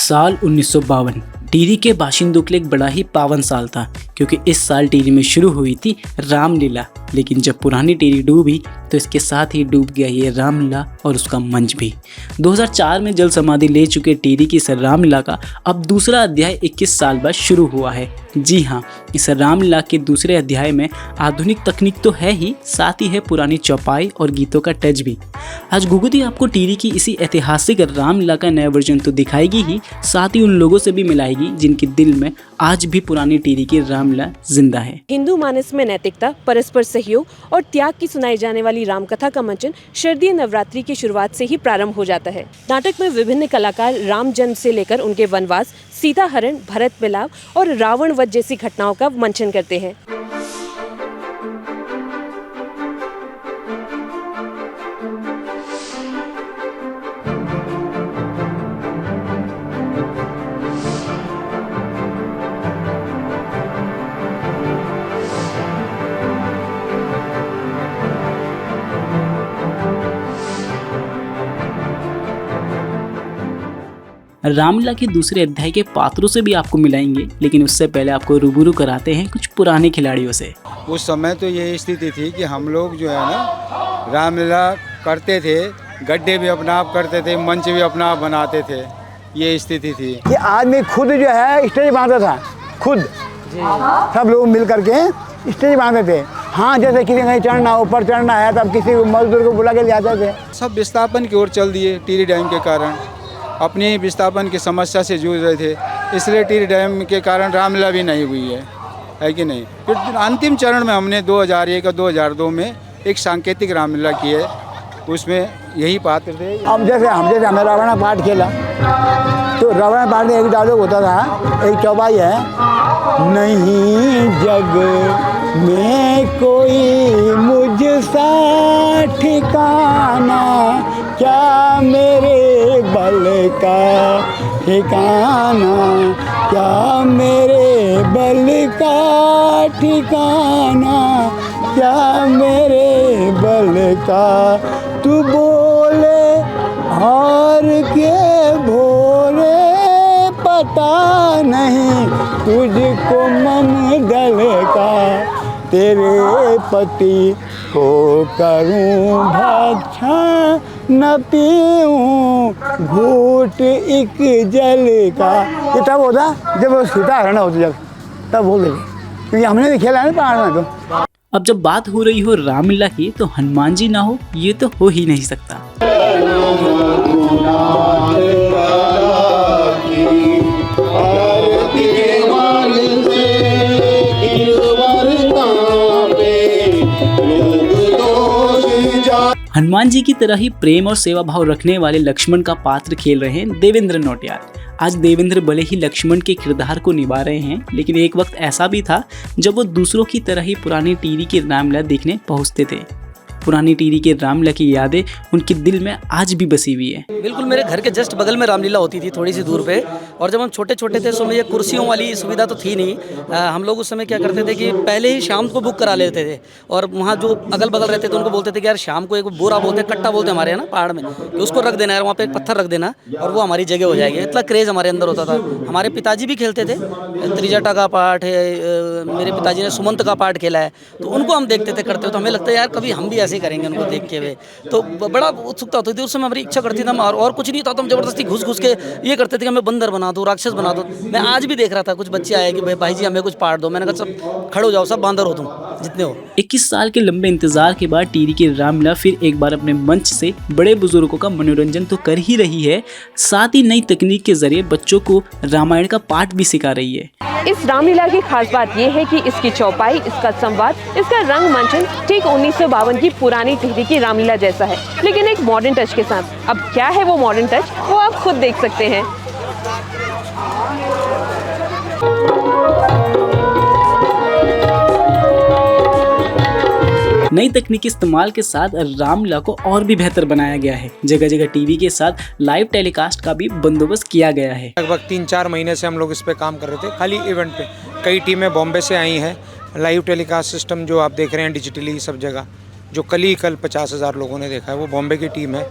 साल 1952 टिहरी के बाशिंदों के लिए एक बड़ा ही पावन साल था, क्योंकि इस साल टिहरी में शुरू हुई थी रामलीला। लेकिन जब पुरानी टिहरी डूबी तो इसके साथ ही डूब गया ये रामलीला और उसका मंच भी। 2004 में जल समाधि ले चुके टिहरी की इस रामलीला का अब दूसरा अध्याय 21 साल बाद शुरू हुआ है। जी हाँ, इस रामलीला के दूसरे अध्याय में आधुनिक तकनीक तो है ही, साथ ही है पुरानी चौपाई और गीतों का टच भी। आज गुगुदी आपको टिहरी की इसी ऐतिहासिक रामलीला का नया वर्जन तो दिखाएगी ही, साथ ही उन लोगों से भी मिलाएगी जिनके दिल में आज भी पुरानी टिहरी की रामलीला जिंदा है। हिंदू मानस में नैतिकता, परस्पर सहयोग और त्याग की सुनाई जाने वाली रामकथा का मंचन शारदीय नवरात्रि की शुरुआत से ही प्रारंभ हो जाता है। नाटक में विभिन्न कलाकार राम जन्म से लेकर उनके वनवास, सीता हरण, भरत मिलाप और रावण वध जैसी घटनाओं का मंचन करते हैं। रामलीला के दूसरे अध्याय के पात्रों से भी आपको मिलाएंगे, लेकिन उससे पहले आपको रूबरू कराते हैं कुछ पुराने खिलाड़ियों से। उस समय तो ये स्थिति थी कि हम लोग जो है ना रामलीला करते थे, गड्ढे भी अपना आप करते थे, मंच भी अपना आप बनाते थे, ये स्थिति थी कि आदमी खुद जो है स्टेज बांधता था, खुद सब लोग मिल करके स्टेज बांधते थे। हाँ, जैसे किसी कहीं चढ़ना, ऊपर चढ़ना है तब किसी मजदूर को बुला के ले आते थे। सब विस्थापन की ओर चल दिए। टिहरी डैम के कारण अपनी विस्थापन की समस्या से जूझ रहे थे, इसलिए टिहरी डैम के कारण रामलीला भी नहीं हुई है कि नहीं। फिर अंतिम चरण में हमने 2001 और 2002 में एक सांकेतिक रामलीला की है, उसमें यही पात्र थे। अब जैसे हमें रावण पाठ खेला तो रावण पाठ में एक डायलॉग होता था, एक चौपाई है, नहीं जग में कोई मुझसा ठिकाना, क्या मेरे बल का ठिकाना, क्या मेरे बल का ठिकाना, क्या मेरे बल का, तू बोले और के भोले, पता नहीं तुझको मंगल का, तेरे पति को करूं भक्षा, न पीऊं घूट एक जल का। ये तब होता जब वो सीता हरण होती, जब तब बोल देते, क्योंकि हमने भी खेला है ना पहाड़ में। तो अब जब बात हो रही हो रामलीला की तो हनुमान जी ना हो ये तो हो ही नहीं सकता। हनुमान जी की तरह ही प्रेम और सेवा भाव रखने वाले लक्ष्मण का पात्र खेल रहे हैं देवेंद्र नौटियाल। आज देवेंद्र भले ही लक्ष्मण के किरदार को निभा रहे हैं, लेकिन एक वक्त ऐसा भी था जब वो दूसरों की तरह ही पुरानी टिहरी की रामलीला देखने पहुंचते थे। पुरानी टिहरी के रामलीला की यादें उनके दिल में आज भी बसी हुई है। बिल्कुल, मेरे घर के जस्ट बगल में रामलीला होती थी, थोड़ी सी दूर पे। और जब हम छोटे छोटे थे उस समय ये कुर्सियों वाली सुविधा तो थी नहीं। हम लोग उस समय क्या करते थे कि पहले ही शाम को बुक करा लेते थे, और वहाँ जो अगल बगल रहते थे उनको बोलते थे कि यार शाम को एक बोरा बोलते हैं, कट्टा बोलते हैं हमारे यहाँ ना पहाड़ में, कि उसको रख देना है, वहाँ पे एक पत्थर रख देना और वो हमारी जगह हो जाएगी। इतना क्रेज़ हमारे अंदर होता था। हमारे पिताजी भी खेलते थे, त्रिजटा का पाठ है, मेरे पिताजी ने सुमंत का पाठ खेला है, तो उनको हम देखते थे करते हो, तो हमें लगता है यार कभी हम भी ऐसे करेंगे उनको देख के। तो बड़ा उत्सुकता होती थी उस समय, हमारी इच्छा करती थी, और कुछ नहीं था तो हम जबरदस्ती घुस के ये करते थे कि हमें बंदर बना दो, राक्षस बना दो। मैं आज भी देख रहा था, कुछ बच्चे आए कि भाई जी हमें कुछ पाठ दो। मैंने कहा सब खड़े हो जाओ, सब बांदर हो तुम जितने हो। 21 साल के लंबे इंतजार के बाद टिहरी की रामलीला फिर एक बार अपने मंच से बड़े बुजुर्गों का मनोरंजन तो कर ही रही है, साथ ही नई तकनीक के जरिए बच्चों को रामायण का पाठ भी सिखा रही है। इस रामलीला की खास बात यह है कि इसकी चौपाई, इसका संवाद, इसका रंग मंचन ठीक 1952 की पुरानी टिहरी की रामलीला जैसा है, लेकिन एक मॉडर्न टच के साथ। अब क्या है वो मॉडर्न टच, वो आप खुद देख सकते हैं। नई तकनीकी इस्तेमाल के साथ रामलीला को और भी बेहतर बनाया गया है। जगह जगह टीवी के साथ लाइव टेलीकास्ट का भी बंदोबस्त किया गया है। लगभग 3-4 महीने से हम लोग इस पे काम कर रहे थे, खाली इवेंट पे। कई टीमें बॉम्बे से आई हैं। लाइव टेलीकास्ट सिस्टम जो आप देख रहे हैं डिजिटली सब जगह, जो कल 50,000 लोगों ने देखा है, वो बॉम्बे की टीम है।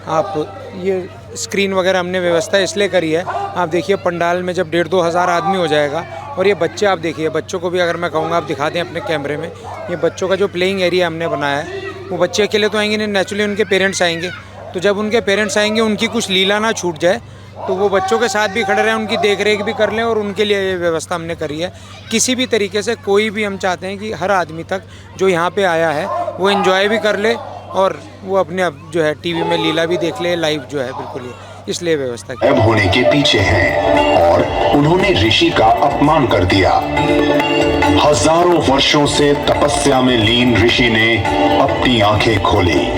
आप ये स्क्रीन वगैरह हमने व्यवस्था इसलिए करी है, आप देखिए पंडाल में जब 1,500-2 हज़ार आदमी हो जाएगा, और ये बच्चे आप देखिए, बच्चों को भी अगर मैं कहूँगा आप दिखा दें अपने कैमरे में, ये बच्चों का जो प्लेइंग एरिया हमने बनाया है, वो बच्चे अकेले तो आएंगे नहीं, नेचुरली उनके पेरेंट्स आएंगे। तो जब उनके पेरेंट्स आएंगे, उनकी कुछ लीला ना छूट जाए, तो वो बच्चों के साथ भी खड़े रहें, उनकी देख रेख भी कर लें, और उनके लिए ये व्यवस्था हमने करी है। किसी भी तरीके से कोई भी, हम चाहते हैं कि हर आदमी तक जो यहाँ पे आया है वो एंजॉय भी कर ले, और वो अपने अब जो है टीवी में लीला भी देख ले, लाइव जो है, बिल्कुल ये इसलिए व्यवस्था की। अब होने के पीछे हैं और उन्होंने ऋषि का अपमान कर दिया। हजारों वर्षों से तपस्या में लीन ऋषि ने अपनी आंखें खोली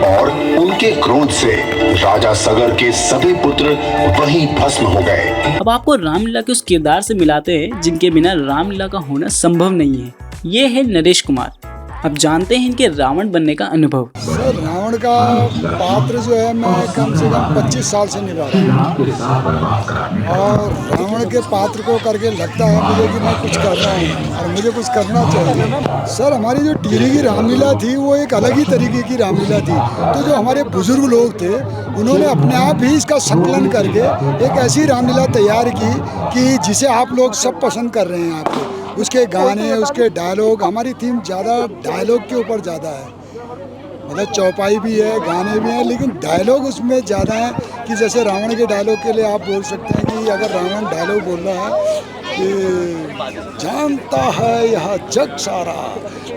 और उनके क्रोध से राजा सगर के सभी पुत्र वहीं भस्म हो गए। अब आपको रामलीला के उस किरदार से मिलाते हैं जिनके बिना रामलीला का होना संभव नहीं है। ये है नरेश कुमार। अब जानते हैं इनके रावण बनने का अनुभव। सर, रावण का पात्र जो है मैं कम से कम 25 साल से निभा रहा हूँ, और रावण के पात्र को करके लगता है मुझे कि मैं कुछ कर रहा हूँ और मुझे कुछ करना चाहिए। सर, हमारी जो टिहरी की रामलीला थी वो एक अलग ही तरीके की रामलीला थी। तो जो हमारे बुजुर्ग लोग थे उन्होंने अपने आप ही इसका संकलन करके एक ऐसी रामलीला तैयार की कि जिसे आप लोग सब पसंद कर रहे हैं। आपको उसके गाने, उसके डायलॉग, हमारी थीम ज़्यादा डायलॉग के ऊपर ज़्यादा है, मतलब चौपाई भी है, गाने भी हैं, लेकिन डायलॉग उसमें ज़्यादा है। कि जैसे रावण के डायलॉग के लिए आप बोल सकते हैं कि अगर रावण डायलॉग बोल रहा है कि जानता है यह जग सारा,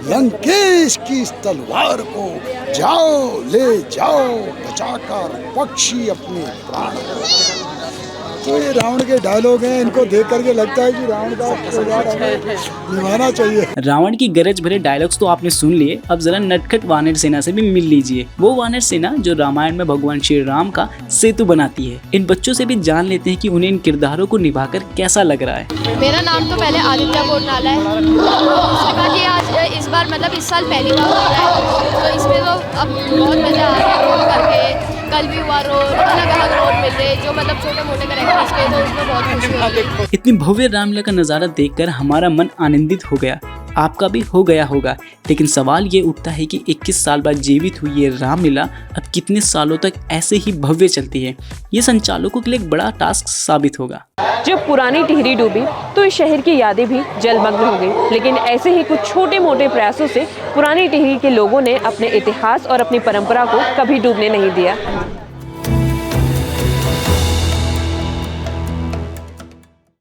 लंकेश की इस तलवार को जाओ ले जाओ बचाकर पक्षी अपने प्राण। तो ये रावण के डायलॉग हैं, इनको देख करके लगता है कि रावण का किरदार हमें निभाना चाहिए। रावण की गरज भरे डायलॉग्स तो आपने सुन लिए, अब जरा नटखट वानर सेना से भी मिल लीजिए। वो वानर सेना जो रामायण में भगवान श्री राम का सेतु बनाती है। इन बच्चों से भी जान लेते हैं कि उन्हें इन किरदारों को निभाकर कैसा लग रहा है। मेरा नाम तो पहले आदित्य कोटनाला है, दूसरी कि आज इस बार मतलब इस साल पहली बार हो रहा है, तो इसमें तो अब बहुत मज़ा आ रहा है रोल करके। कल भी हुआ रोल, अलग अलग रोल मिले जो मतलब छोटे मोटे कैरेक्टर्स के, तो उसमें बहुत खुशी हुई। इतनी भव्य रामलीला का नज़ारा देखकर हमारा मन आनंदित हो गया, आपका भी हो गया होगा। लेकिन सवाल ये उठता है कि 21 साल बाद जीवित हुई ये रामलीला अब कितने सालों तक ऐसे ही भव्य चलती है। ये संचालकों के लिए एक बड़ा टास्क साबित होगा। जब पुरानी टिहरी डूबी तो इस शहर की यादें भी जलमग्न हो गई, लेकिन ऐसे ही कुछ छोटे मोटे प्रयासों से पुरानी टिहरी के लोगों ने अपने इतिहास और अपनी परंपरा को कभी डूबने नहीं दिया।